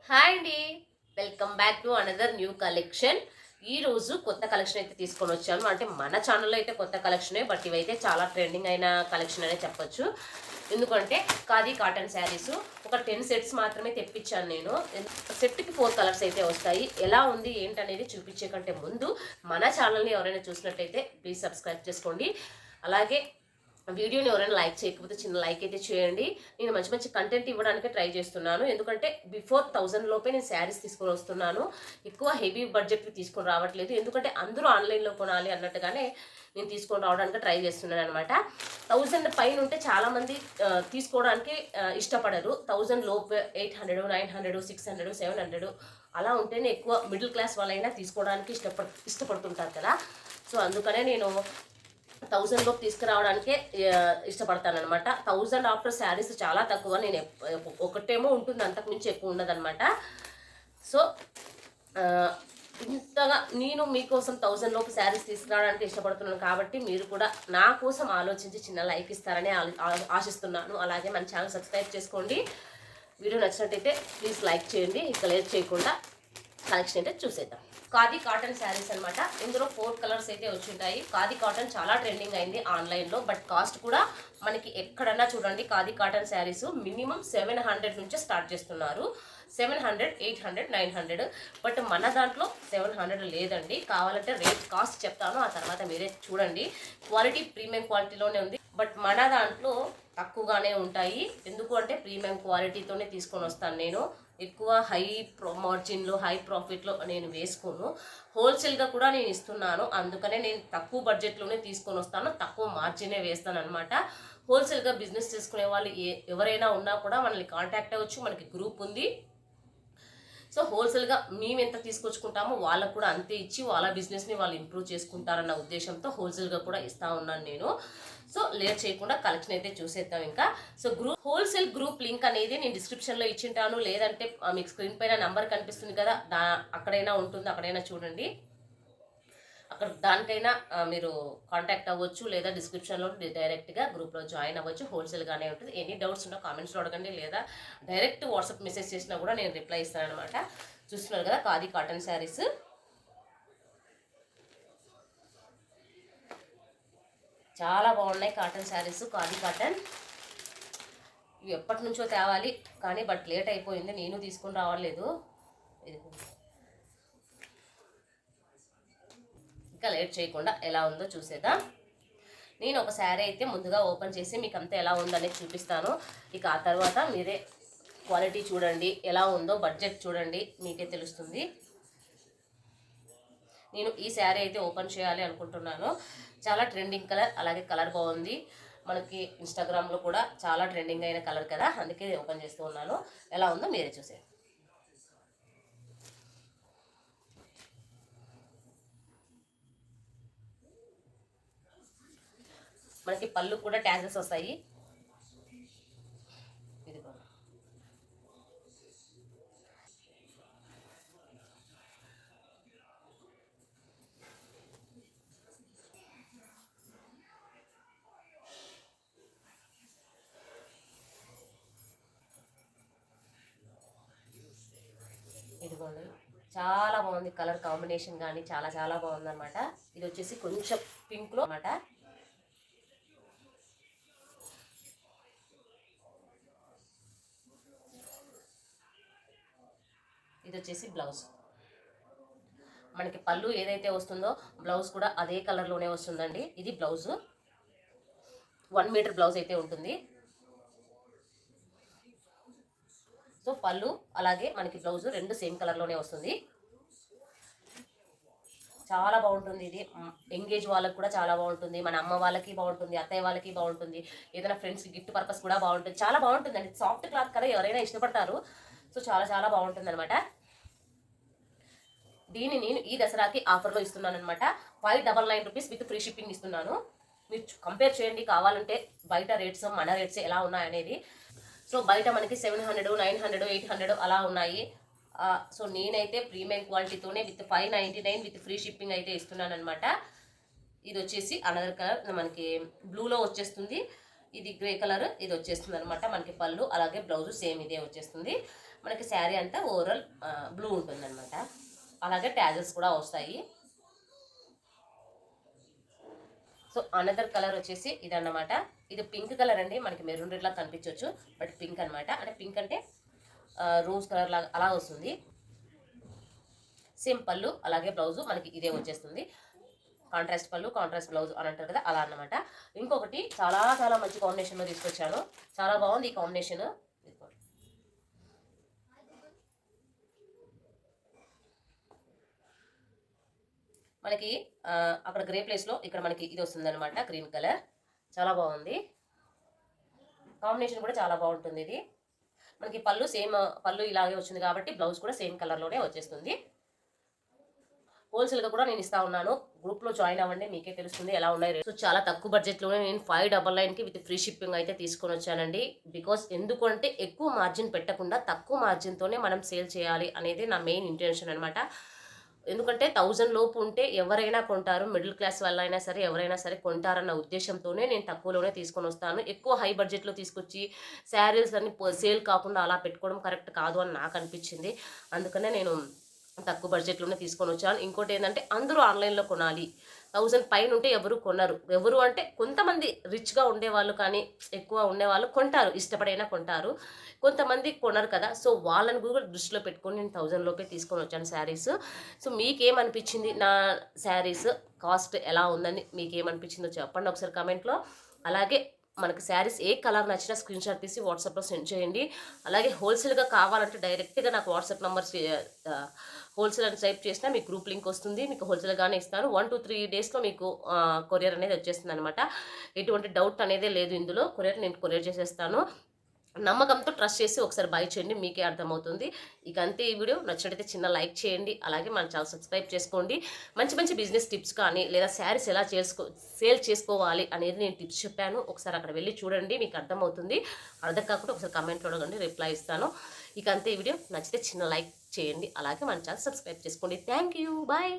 Hi అండి, welcome back to another new collection. ఈ రోజు కొత్త కలెక్షన్ అయితే తీసుకొని వచ్చాను. అంటే మన ఛానల్లో అయితే కొత్త కలెక్షనే, బట్ ఇవైతే చాలా ట్రెండింగ్ అయిన కలెక్షన్ అనే చెప్పొచ్చు. ఎందుకంటే ఖాదీ కాటన్ శారీస్ ఒక 10 సెట్స్ మాత్రమే తెప్పించాను నేను. సెట్కి 4 కలర్స్ అయితే వస్తాయి. ఎలా ఉంది ఏంటనేది చూపించే కంటే ముందు మన ఛానల్ని ఎవరైనా చూసినట్టయితే ప్లీజ్ సబ్స్క్రైబ్ చేసుకోండి. అలాగే వీడియోని ఎవరైనా లైక్ చేయకపోతే చిన్న లైక్ అయితే చేయండి. నేను మంచి మంచి కంటెంట్ ఇవ్వడానికి ట్రై చేస్తున్నాను. ఎందుకంటే బిఫోర్ 1000 లోపే నేను శారీస్ తీసుకొని వస్తున్నాను. ఎక్కువ హెవీ బడ్జెట్ తీసుకొని రావట్లేదు. ఎందుకంటే అందరూ ఆన్లైన్లో కొనాలి అన్నట్టుగానే నేను తీసుకొని రావడానికి ట్రై చేస్తున్నాను అనమాట. 1000 పైన ఉంటే చాలామంది తీసుకోవడానికి ఇష్టపడరు. 1000 లోపు 800, 900, 600, 700 అలా ఉంటేనే ఎక్కువ మిడిల్ క్లాస్ వాళ్ళైనా తీసుకోవడానికి ఇష్టపడుతుంటారు కదా. సో అందుకనే నేను 1000 లోపు తీసుకురావడానికే ఇష్టపడతాను అనమాట. 1000 ఆఫ్టర్ శారీస్ చాలా తక్కువ. నేను ఒకటేమో ఉంటుంది, అంతకుమించి ఎక్కువ ఉండదన్నమాట. సో ఇంతగా నేను మీకోసం 1000 లోపు శారీస్ తీసుకురావడానికి ఇష్టపడుతున్నాను కాబట్టి మీరు కూడా నా కోసం ఆలోచించి చిన్న లైక్ ఇస్తారని ఆశిస్తున్నాను. అలాగే మన ఛానల్ సబ్స్క్రైబ్ చేసుకోండి. వీడియో నచ్చినట్టయితే ప్లీజ్ లైక్ చేయండి. ఇక లేట్ చేయకుండా కలెక్షన్ అయితే చూసేద్దాం. ఖాదీ కాటన్ శారీస్ అనమాట. ఇందులో 4 కలర్స్ అయితే వచ్చి ఉంటాయి. ఖాదీ కాటన్ చాలా ట్రెండింగ్ అయింది ఆన్లైన్లో, బట్ కాస్ట్ కూడా మనకి ఎక్కడన్నా చూడండి ఖాదీ కాటన్ శారీస్ మినిమం 700 నుంచే స్టార్ట్ చేస్తున్నారు. 700, 800, 900. బట్ మన దాంట్లో 700 లేదండి. కావాలంటే రేట్ కాస్ట్ చెప్తాను, ఆ తర్వాత మీరే చూడండి. క్వాలిటీ ప్రీమియం క్వాలిటీలోనే ఉంది, బట్ మన దాంట్లో తక్కువగానే ఉంటాయి. ఎందుకు అంటే ప్రీమియం క్వాలిటీతోనే తీసుకొని వస్తాను నేను. ఎక్కువ హై మార్జిన్లో హై ప్రాఫిట్లో నేను వేసుకోను. హోల్సేల్గా కూడా నేను ఇస్తున్నాను. అందుకనే నేను తక్కువ బడ్జెట్లోనే తీసుకొని వస్తాను, తక్కువ మార్జినే వేస్తాను అనమాట. హోల్సేల్గా బిజినెస్ చేసుకునే వాళ్ళు ఎవరైనా ఉన్నా కూడా మనల్ని కాంటాక్ట్ అవ్వచ్చు. మనకి గ్రూప్ ఉంది. సో హోల్సేల్గా మేము ఎంత తీసుకొచ్చుకుంటామో వాళ్ళకు కూడా అంతే ఇచ్చి వాళ్ళ బిజినెస్ని వాళ్ళు ఇంప్రూవ్ చేసుకుంటారన్న ఉద్దేశంతో హోల్సేల్గా కూడా ఇస్తూ ఉన్నాను నేను. సో లేట్ చేయకుండా కలెక్షన్ అయితే చూసేద్దాం ఇంకా. సో హోల్సేల్ గ్రూప్ లింక్ అనేది నేను డిస్క్రిప్షన్లో ఇచ్చింటాను, లేదంటే మీకు స్క్రీన్ పైన నంబర్ కనిపిస్తుంది కదా, అక్కడైనా ఉంటుంది, అక్కడైనా చూడండి. అక్కడ దానికైనా మీరు కాంటాక్ట్ అవ్వచ్చు, లేదా డిస్క్రిప్షన్లో డైరెక్ట్గా గ్రూప్లో జాయిన్ అవ్వచ్చు. హోల్సేల్గానే ఉంటుంది. ఎనీ డౌట్స్ ఉన్నా కామెంట్స్లో అడగండి, లేదా డైరెక్ట్ వాట్సాప్ మెసేజ్ చేసినా కూడా నేను రిప్లై ఇస్తాను అనమాట. చూస్తున్నారు కదా ఖాదీ కాటన్ శారీస్. చాలా బాగున్నాయి కాటన్ శారీస్. ఖాదీ కాటన్ ఇవి ఎప్పటి నుంచో తేవాలి కానీ బట్ లేట్ అయిపోయింది, నేను తీసుకుని రావట్లేదు. ఇది ఇంకా లేట్ చేయకుండా ఎలా ఉందో చూసేద్దాం. నేను ఒక శారీ అయితే ముందుగా ఓపెన్ చేసి మీకు అంతా ఎలా ఉందనేది చూపిస్తాను. ఇక ఆ తర్వాత మీరే క్వాలిటీ చూడండి, ఎలా ఉందో బడ్జెట్ చూడండి, మీకే తెలుస్తుంది. నేను ఈ శారీ అయితే ఓపెన్ చేయాలి అనుకుంటున్నాను. చాలా ట్రెండింగ్ కలర్, అలాగే కలర్ బాగుంది. మనకి ఇన్స్టాగ్రామ్లో కూడా చాలా ట్రెండింగ్ అయిన కలర్ కదా, అందుకే ఓపెన్ చేస్తూ ఉన్నాను. ఎలా ఉందో మీరే చూసేయండి. మనకి పళ్ళు కూడా ట్యాజెస్ వస్తాయి. ఇదిగోండి, చాలా బాగుంది కలర్ కాంబినేషన్ కానీ చాలా చాలా బాగుంది అనమాట. ఇది వచ్చేసి కొంచెం పింక్లో అనమాట. ఇది వచ్చేసి బ్లౌజ్. మనకి పళ్ళు ఏదైతే వస్తుందో బ్లౌజ్ కూడా అదే కలర్లోనే వస్తుందండి. ఇది బ్లౌజ్, 1 మీటర్ బ్లౌజ్ అయితే ఉంటుంది. సో పళ్ళు అలాగే మనకి బ్లౌజ్ రెండు సేమ్ కలర్లోనే వస్తుంది. చాలా బాగుంటుంది. ఇది ఎంగేజ్ వాళ్ళకి కూడా చాలా బాగుంటుంది, మన అమ్మ వాళ్ళకి బాగుంటుంది, అత్తయ్య వాళ్ళకి బాగుంటుంది, ఏదైనా ఫ్రెండ్స్కి గిఫ్ట్ పర్పస్ కూడా బాగుంటుంది. చాలా బాగుంటుంది అండి. సాఫ్ట్ క్లాత్ కదా, ఎవరైనా ఇష్టపడతారు. సో చాలా చాలా బాగుంటుంది అనమాట. దీన్ని నేను ఈ దసరాకి ఆఫర్లో ఇస్తున్నాను అనమాట. 599 రూపీస్ విత్ ఫ్రీ షిప్పింగ్ ఇస్తున్నాను. మీరు కంపేర్ చేయండి కావాలంటే బయట రేట్స్ మన రేట్స్ ఎలా ఉన్నాయనేది. సో బయట మనకి 700, 900, 800 అలా ఉన్నాయి. సో నేనైతే ప్రీమియం క్వాలిటీతోనే విత్ 599 విత్ ఫ్రీ షిప్పింగ్ అయితే ఇస్తున్నాను అనమాట. ఇది వచ్చేసి అనదర్ కలర్, మనకి బ్లూలో వచ్చేస్తుంది. ఇది గ్రే కలర్, ఇది వచ్చేస్తుంది అనమాట. మనకి పళ్ళు అలాగే బ్లౌజ్ సేమ్ ఇదే వచ్చేస్తుంది. మనకి శారీ అంతా ఓవరాల్ బ్లూ ఉంటుందన్నమాట. అలాగే ట్యాజెస్ కూడా వస్తాయి. సో అనదర్ కలర్ వచ్చేసి ఇదన్నమాట. ఇది పింక్ కలర్ అండి. మనకి మెరూన్ రెడ్ లాగా కనిపించవచ్చు, బట్ పింక్ అనమాట. అంటే పింక్ అంటే రోజ్ కలర్ లాగా అలా వస్తుంది. సేమ్ పళ్ళు అలాగే బ్లౌజు మనకి ఇదే వచ్చేస్తుంది. కాంట్రాస్ట్ పళ్ళు కాంట్రాస్ట్ బ్లౌజ్ అని అంటారు కదా, అలా అన్నమాట. ఇంకొకటి చాలా చాలా మంచి కాంబినేషన్లో తీసుకొచ్చాను. చాలా బాగుంది ఈ కాంబినేషన్. మనకి అక్కడ గ్రే ప్లేస్లో ఇక్కడ మనకి ఇది వస్తుంది అనమాట, గ్రీన్ కలర్. చాలా బాగుంది కాంబినేషన్ కూడా చాలా బాగుంటుంది. ఇది మనకి పళ్ళు సేమ్ పళ్ళు ఇలాగే వచ్చింది కాబట్టి బ్లౌజ్ కూడా సేమ్ కలర్లోనే వచ్చేస్తుంది. హోల్సేల్గా కూడా నేను ఇస్తా ఉన్నాను. గ్రూప్లో జాయిన్ అవ్వండి, మీకే తెలుస్తుంది ఎలా ఉన్నాయి. సో చాలా తక్కువ బడ్జెట్లోనే నేను 599కి విత్ ఫ్రీ షిప్పింగ్ అయితే తీసుకొని వచ్చానండి. బికాస్ ఎందుకంటే ఎక్కువ మార్జిన్ పెట్టకుండా తక్కువ మార్జిన్తోనే మనం సేల్ చేయాలి అనేది నా మెయిన్ ఇంటెన్షన్ అనమాట. ఎందుకంటే 1000 లోపు ఉంటే ఎవరైనా కొంటారు, మిడిల్ క్లాస్ వాళ్ళైనా సరే ఎవరైనా సరే కొంటారన్న ఉద్దేశంతోనే నేను తక్కువలోనే తీసుకొని వస్తాను. ఎక్కువ హై బడ్జెట్లో తీసుకొచ్చి శారీస్ అన్ని సేల్ కాకుండా అలా పెట్టుకోవడం కరెక్ట్ కాదు అని నాకు అనిపించింది. అందుకనే నేను తక్కువ బడ్జెట్లోనే తీసుకొని వచ్చాను. ఇంకోటి ఏంటంటే అందరూ ఆన్లైన్లో కొనాలి. 1000 పైన ఉంటే ఎవరు కొనరు. ఎవరు అంటే కొంతమంది రిచ్గా ఉండేవాళ్ళు కానీ ఎక్కువ ఉండేవాళ్ళు కొంటారు, ఇష్టపడైనా కొంటారు. కొంతమంది కొనరు కదా. సో వాళ్ళని కూడా దృష్టిలో పెట్టుకొని నేను 1000 లోపే తీసుకొని వచ్చాను శారీస్. సో మీకేమనిపించింది నా శారీస్ కాస్ట్ ఎలా ఉందని మీకేమనిపించిందో చెప్పండి ఒకసారి కామెంట్లో. అలాగే మనకి శారీస్ ఏ కలర్ నచ్చినా స్క్రీన్ షాట్ తీసి వాట్సాప్లో సెండ్ చేయండి. అలాగే హోల్సేల్గా కావాలంటే డైరెక్ట్గా నాకు వాట్సాప్ నెంబర్ హోల్సేల్ అని టైప్ చేసినా మీకు గ్రూప్ లింక్ వస్తుంది. మీకు హోల్సేల్గానే ఇస్తాను. 1 to 3 డేస్లో మీకు కొరియర్ అనేది వచ్చేస్తుంది అనమాట. ఎటువంటి డౌట్ అనేది లేదు ఇందులో. నేను కొరియర్ చేసేస్తాను. నమ్మకంతో ట్రస్ట్ చేసి ఒకసారి బై చేయండి, మీకే అర్థమవుతుంది. ఇక అంతే. ఈ వీడియో నచ్చినట్టయితే చిన్న లైక్ చేయండి. అలాగే మన ఛానల్ సబ్స్క్రైబ్ చేసుకోండి. మంచి మంచి బిజినెస్ టిప్స్ కానీ లేదా శారీస్ ఎలా సేల్ చేసుకోవాలి అనేది నేను టిప్స్ చెప్పాను. ఒకసారి అక్కడ వెళ్ళి చూడండి, మీకు అర్థమవుతుంది. అర్థం కాకుండా ఒకసారి కామెంట్లో అడగండి, రిప్లై ఇస్తాను. ఇక అంతే. ఈ వీడియో నచ్చితే చిన్న లైక్ చేయండి. అలాగే మన ఛానల్ సబ్స్క్రైబ్ చేసుకోండి. Thank you. బాయ్.